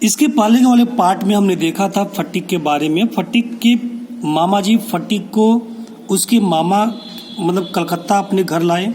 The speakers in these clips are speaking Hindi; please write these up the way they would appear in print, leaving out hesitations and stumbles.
इसके पहले वाले पार्ट में हमने देखा था फटीक के बारे में। फटीक के मामा जी फटीक को उसके मामा मतलब कलकत्ता अपने घर लाए।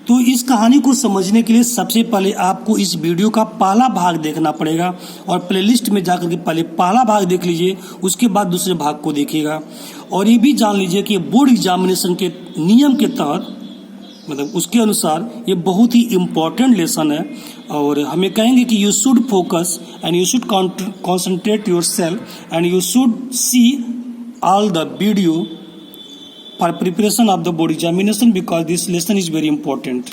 तो इस कहानी को समझने के लिए सबसे पहले आपको इस वीडियो का पहला भाग देखना पड़ेगा और प्लेलिस्ट में जाकर के पहले पहला भाग देख लीजिए, उसके बाद दूसरे भाग को देखिएगा। और ये भी जान लीजिए कि बोर्ड एग्जामिनेशन के नियम के तहत मतलब उसके अनुसार ये बहुत ही इम्पोर्टेंट लेसन है। और हमें कहेंगे कि you should focus and you should concentrate your self and you should see all the video for preparation of the board examination because this lesson is very important.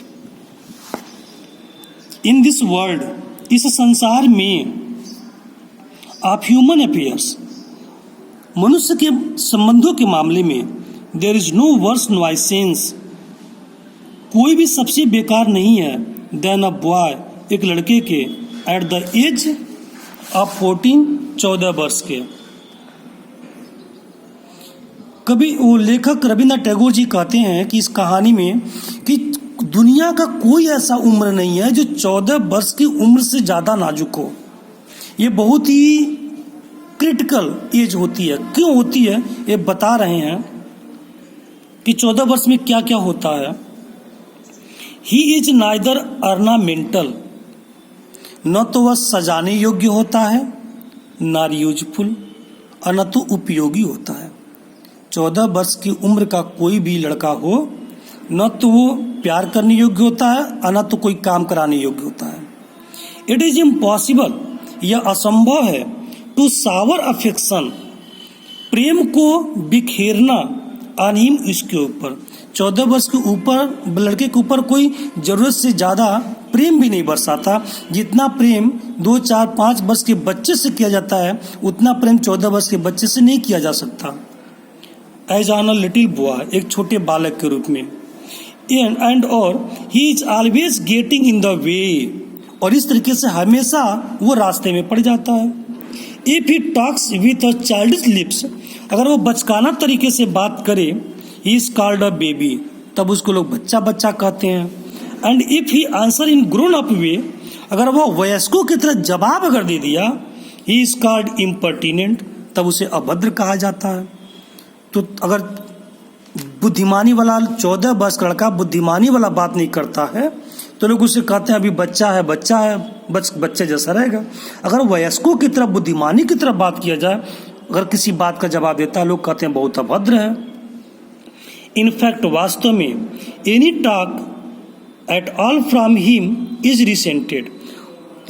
In this world, इस संसार में of human affairs, मनुष्य के संबंधों के मामले में there is no worse nuisance, कोई भी सबसे बेकार नहीं है than a boy, एक लड़के के at the age of 14, 14 वर्ष के। कभी वो लेखक रविन्द्रनाथ टैगोर जी कहते हैं कि इस कहानी में कि दुनिया का कोई ऐसा उम्र नहीं है जो 14 वर्ष की उम्र से ज़्यादा नाजुक हो। ये बहुत ही क्रिटिकल एज होती है। क्यों होती है ये बता रहे हैं कि 14 वर्ष में क्या क्या होता है। ही इज नाइदर अर्नामेंटल, न तो वह सजाने योग्य होता है, नॉट यूजफुल, और न तो उपयोगी होता है। 14 वर्ष की उम्र का कोई भी लड़का हो न तो वो प्यार करने योग्य होता है और न तो कोई काम कराने योग्य होता है। इट इज इम्पॉसिबल, यह असंभव है, टू शावर अफेक्शन, प्रेम को बिखेरना, ऑन हिम, इसके ऊपर। 14 वर्ष के ऊपर लड़के के ऊपर कोई जरूरत से ज़्यादा प्रेम भी नहीं बरसाता। जितना प्रेम 2, 4, 5 वर्ष के बच्चे से किया जाता है उतना प्रेम 14 वर्ष के बच्चे से नहीं किया जा सकता। As on a little boy, एक छोटे बालक के रूप में। एंड और he is always getting in the way, और इस तरीके से हमेशा वो रास्ते में पड़ जाता है। If he talks with a childish lips, अगर वो बचकाना तरीके से बात करे, he is called a baby, तब उसको लोग बच्चा बच्चा कहते हैं। And if he answer in grown up way, अगर वो वयस्कों की तरह जवाब अगर दे दिया, ही इज कॉल्ड इम्पर्टिनेंट, तब उसे अभद्र कहा जाता है। तो अगर बुद्धिमानी वाला 14 वर्ष का लड़का बुद्धिमानी वाला बात नहीं करता है तो लोग उसे कहते हैं अभी बच्चा है, बच्चे जैसा रहेगा। अगर वयस्कों की तरफ बुद्धिमानी की तरफ बात किया जाए, अगर किसी बात का जवाब देता है, लोग कहते हैं बहुत अभद्र है। इनफैक्ट वास्तव में any talk at all from him is resented,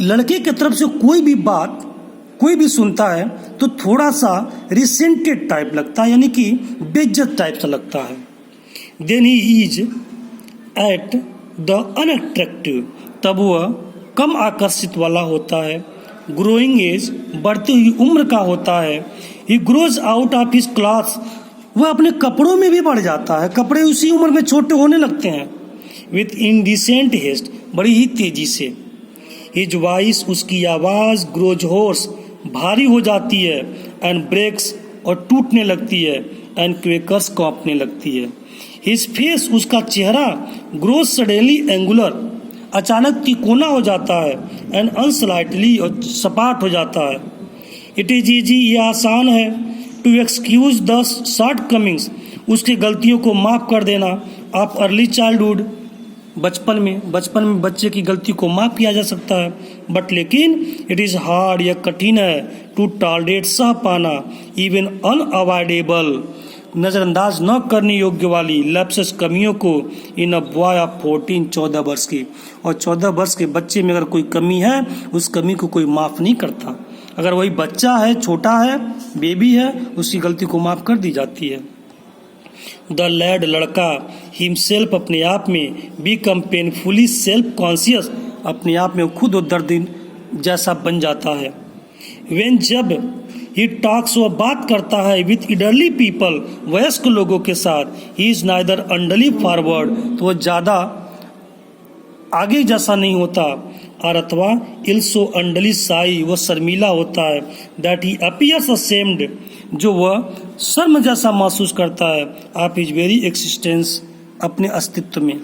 लड़के की तरफ से कोई भी बात कोई भी सुनता है तो थोड़ा सा रिसेंटेड टाइप लगता है, यानी कि बेइज्जत टाइप सा लगता है। Then he is at the unattractive, तब वह कम आकर्षित वाला होता है। ग्रोइंग एज, बढ़ती हुई उम्र का होता है। ही grows out of his clothes, वह अपने कपड़ों में भी बढ़ जाता है, कपड़े उसी उम्र में छोटे होने लगते हैं। विथ इंडिसेंट हेस्ट, बड़ी ही तेजी से। हिज वॉइस, उसकी आवाज़, ग्रोज होर्स, भारी हो जाती है। एंड ब्रेक्स, और टूटने लगती है। एंड क्वेकर्स, कांपने लगती है। हिज फेस, उसका चेहरा, ग्रोज सडनली एंगुलर, अचानक तिकोना हो जाता है। एंड अनस्लाइटली, और सपाट हो जाता है। इट इज ईजी, यह आसान है। To excuse the shortcomings, उसकी गलतियों को माफ़ कर देना। ऑफ अर्ली चाइल्डहुड, बचपन में बच्चे की गलती को माफ़ किया जा सकता है। बट लेकिन इट इज़ हार्ड, यह कठिन है। टू टॉलरेट, सह पाना। इवन अनअवॉइडेबल, नज़रअंदाज न करने योग्य वाली लैप्सेस, कमियों को। इन अ बॉय ऑफ 14, 14 वर्ष की, और 14 वर्ष के बच्चे में अगर कोई कमी है उस कमी को कोई माफ़ नहीं करता। अगर वही बच्चा है, छोटा है, बेबी है, उसकी गलती को माफ़ कर दी जाती है। द लैड, लड़का, हिमसेल्फ, अपने आप में, बिकम पेनफुली सेल्फ कॉन्शियस, अपने आप में खुद और दर्द जैसा बन जाता है। वेन, जब ही टॉक्स, वह बात करता है, विथ इडरली पीपल, वयस्क लोगों के साथ। ही इज नाइदर अंडरली फॉरवर्ड, तो वह ज़्यादा आगे जैसा नहीं होता, और अथवा इल्सो अंडली साई, वह शर्मीला होता है। दैट ही अपीयर्स असेम्ड, जो वह शर्म जैसा महसूस करता है। आप इज वेरी एक्सिस्टेंस, अपने अस्तित्व में।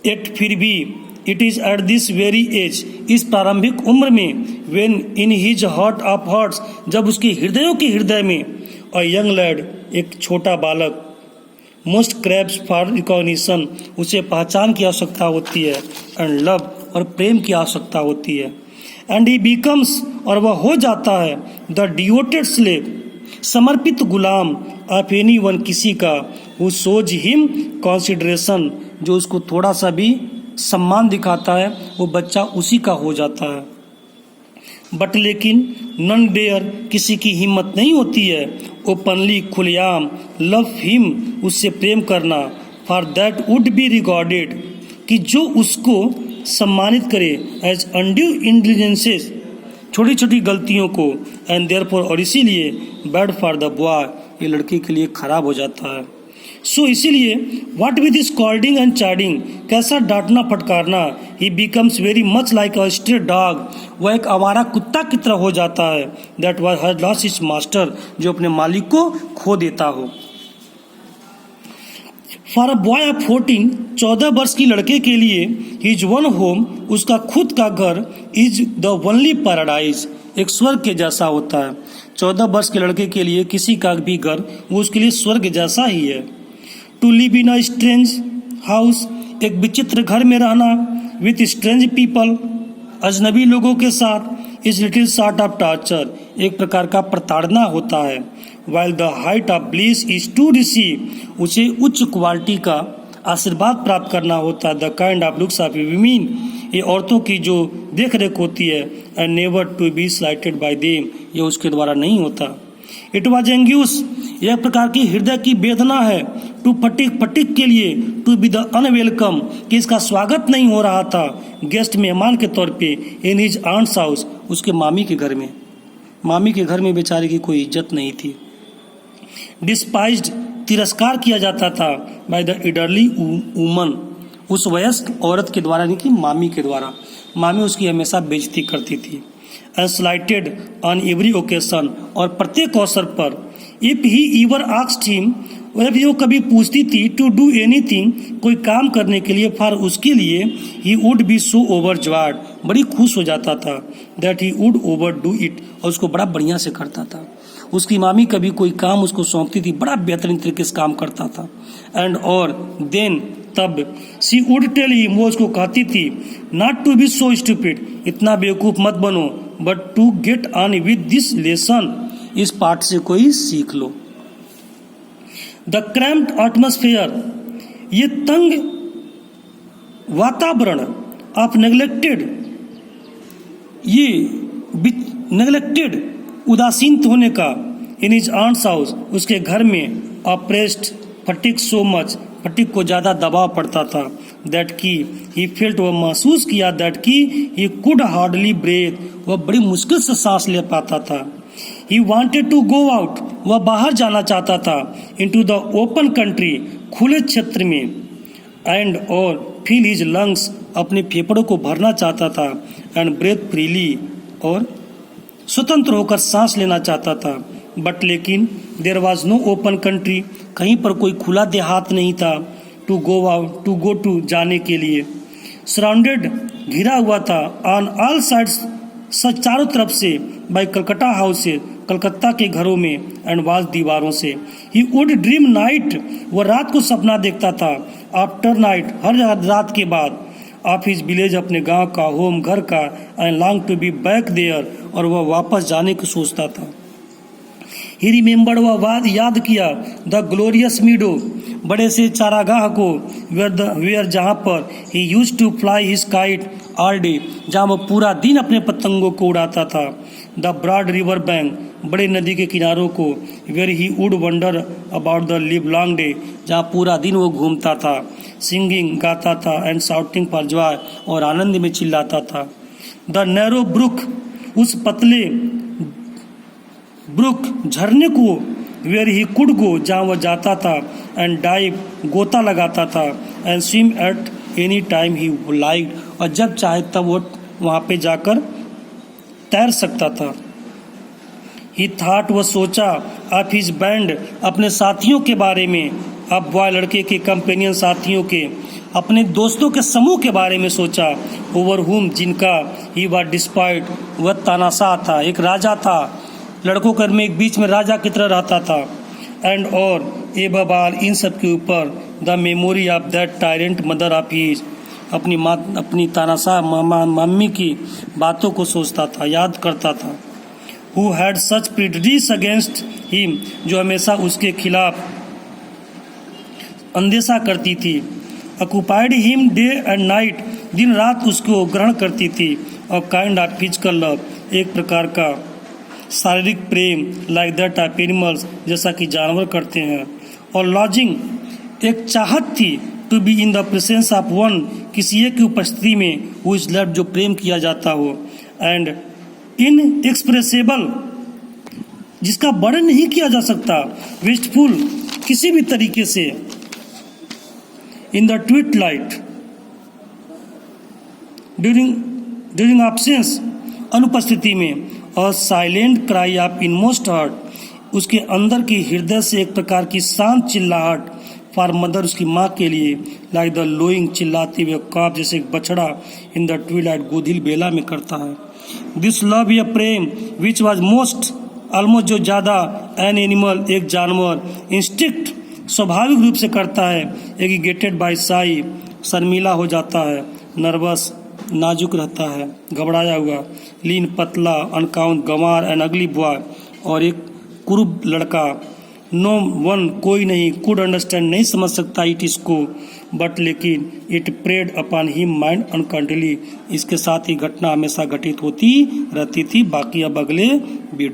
एट, फिर भी, it is at this very age, इस प्रारंभिक उम्र में, when in his heart of hearts, जब उसके हृदयों के हृदय में, अ यंग लैड, एक छोटा बालक, मोस्ट क्रैप्स फॉर रिकॉग्निशन, उसे पहचान की आवश्यकता होती है, एंड लव, और प्रेम की आवश्यकता होती है, एंड ही बिकम्स, और वह हो जाता है, द डिवोटेड स्लेव, समर्पित गुलाम, ऑफ एनी वन, किसी का, हु शोज हिम कंसिडरेशन, जो उसको थोड़ा सा भी सम्मान दिखाता है, वो बच्चा उसी का हो जाता है। बट लेकिन नन डेयर, किसी की हिम्मत नहीं होती है, ओपनली, खुलेआम, लव हिम, उससे प्रेम करना, for that would be recorded, कि जो उसको सम्मानित करे, एज अनड्यू इंटेलिजेंसेस, छोटी छोटी गलतियों को, एंड देयरफॉर, और इसीलिए, बैड फॉर द बॉय, ये लड़के के लिए खराब हो जाता है। सो इसीलिए, what with scolding and chiding, कैसा डांटना फटकारना, he becomes very much like a stray dog, वह एक आवारा कुत्ता की तरह हो जाता है, that was has lost his master, जो अपने मालिक को खो देता हो। फॉर अ बॉय ऑफ 14, 14 वर्ष की लड़के के लिए, हिज वन होम, उसका खुद का घर, इज द ओनली पैराडाइज, एक स्वर्ग के जैसा होता है। 14 वर्ष के लड़के के लिए किसी का भी घर वो उसके लिए स्वर्ग जैसा ही है। To live in a strange house, एक विचित्र घर में रहना, विथ स्ट्रेंज पीपल, अजनबी लोगों के साथ, is little sort of torture, एक प्रकार का प्रताड़ना होता है। While the height of bliss is to receive, उसे उच्च क्वालिटी का आशीर्वाद प्राप्त करना होता है। The kind of looks of women, ये औरतों की जो देख रेख होती है, and never to be slighted by them, ये उसके द्वारा नहीं होता। इट वॉज एंग्यूस, यह प्रकार की हृदय की वेदना है, टू फटिक, फटिक के लिए, टू बी द अनवेलकम, कि इसका स्वागत नहीं हो रहा था, गेस्ट, मेहमान के तौर पे, इन हिज आंट्स हाउस, उसके मामी के घर में। मामी के घर में बेचारे की कोई इज्जत नहीं थी। डिस्पाइज्ड, तिरस्कार किया जाता था, बाय द इडरली वुमन, उस वयस्क औरत के द्वारा, नहीं कि मामी के द्वारा। मामी उसकी हमेशा बेइज्जती करती थी। एंड स्लाइटेड ऑन एवरी ओकेशन, और प्रत्येक अवसर पर, इफ ही ईवर आस्क्ड हिम, जब वो कभी पूछती थी, टू डू एनीथिंग, कोई काम करने के लिए, फॉर उसके लिए, he would be so overjoyed, बड़ी खुश हो जाता था, that he would over do it, और उसको बड़ा बढ़िया से करता था। उसकी मामी कभी कोई काम उसको सौंपती थी, बड़ा बेहतरीन तरीके से काम करता था। एंड और देन, तब, सी वुड टेल हिम, वो उसको कहती थी, not to be so stupid, इतना बेवकूफ मत बनो, but to get on with this lesson, इस पाठ से कोई सीख लो। द क्रैम्प्ड एटमॉस्फेयर, ये तंग वातावरण, ऑफ नेग्लेक्टेड, ये नेग्लेक्टेड, उदासीन होने का, इन हिज आंट्स हाउस, उसके घर में, ऑप्रेस्ड, फटिक सो मच, फटिक को ज़्यादा दबाव पड़ता था, दैट की ही फेल्ट, वह महसूस किया, दैट की ही कुड हार्डली ब्रेथ, वह बड़ी मुश्किल से सांस ले पाता था। He wanted to go out, वह बाहर जाना चाहता था, इनटू द ओपन कंट्री, खुले क्षेत्र में, एंड और फील हिज लंग्स, अपने फेफड़ों को भरना चाहता था, एंड ब्रेथ फ्रीली, और स्वतंत्र होकर सांस लेना चाहता था। बट लेकिन there was no open country, कहीं पर कोई खुला देहात नहीं था, to go out, to go to, जाने के लिए। सराउंडेड, घिरा हुआ था, ऑन ऑल साइड्स, चारों तरफ से, बाय कलकत्ता हाउस से, कलकत्ता के घरों में, एंड वाज, दीवारों से। ही वुड ड्रीम नाइट, वह रात को सपना देखता था, आफ्टर नाइट, हर रात के बाद, ऑफ हिज विलेज, अपने गांव का, होम, घर का, and long to be back there, और वह वापस जाने को सोचता था। ही रिमेंबर्ड, वह याद किया, द ग्लोरियस मीडो, बड़े से चारागाह को, वेयर जहाँ पर he use to fly his kite all day, जहाँ वह पूरा दिन अपने पतंगों को उड़ाता था। द ब्रॉड रिवर बैंक, बड़े नदी के किनारों को, where he would wander about the livelong day, जहाँ पूरा दिन वो घूमता था, सिंगिंग, गाता था, एंड शाउटिंग फॉर जॉय, और आनंद में चिल्लाता था। द नैरो ब्रुक, उस पतले ब्रुक, झरने को, वेयर ही कुड गो, जहाँ वह जाता था, एंड डाइव, गोता लगाता था, and swim at any time he like, और जब चाहे तब वो वहाँ पे जाकर तैर सकता था। ही थॉट, वह सोचा, ऑफ हिज बैंड, अपने साथियों के बारे में, अब बॉय, लड़के के कंपेनियन साथियों के, अपने दोस्तों के समूह के बारे में सोचा, ओवर हुम जिनका ही वाज डिस्पाइट, वह तानाशाह था, एक राजा था, लड़कों के में एक बीच में राजा की तरह रहता था। एंड और ए बबाल इन सब के ऊपर the memory of that tyrant mother of his, अपनी तानाशाह मम्मी की बातों को सोचता था, याद करता था। Who had such prejudice against him, जो हमेशा उसके खिलाफ अंदेशा करती थी। Occupied him day and night, दिन रात उसको ग्रहण करती थी। और काइंड ऑफ फिजिकल लव, एक प्रकार का शारीरिक प्रेम, लाइक दैट ऑफ एनिमल्स, जैसा कि जानवर करते हैं। और लॉजिंग, एक चाहत थी, to be in the presence of one, किसी एक की उपस्थिति में, हु इज लव, जो प्रेम किया जाता हो। एंड इनएक्सप्रेसेबल, जिसका वर्णन नहीं किया जा सकता। विस्टफुल, किसी भी तरीके से। In the Twilight, during absence, अनुपस्थिति में। और silent cry of inmost heart, उसके अंदर की हृदय से एक प्रकार की शांत चिल्लाहट, फॉर मदर, उसकी माँ के लिए। लाइक द लोइंग, चिल्लाती हुए काफ, जैसे एक बछड़ा इन द ट्विलाइट, गोधिल बेला में करता है। दिस लव, यह प्रेम, विच वॉज मोस्ट, ऑलमोस्ट, जो ज़्यादा, एन एनिमल, एक जानवर, इंस्टिक्ट, स्वाभाविक रूप से करता है। एगिगेटेड बाय साई, शर्मिला हो जाता है। नर्वस, नाजुक रहता है, घबराया हुआ। लीन, पतला। अनकाउंट, गंवार। एन अगली बॉय, और एक कुरूप लड़का। नो वन, कोई नहीं, कुड अंडरस्टैंड, नहीं समझ सकता इट इसको, बट लेकिन it preyed upon him mind uncontrollably, इसके साथ ही घटना हमेशा घटित होती रहती थी। बाकी अब अगले वीडियो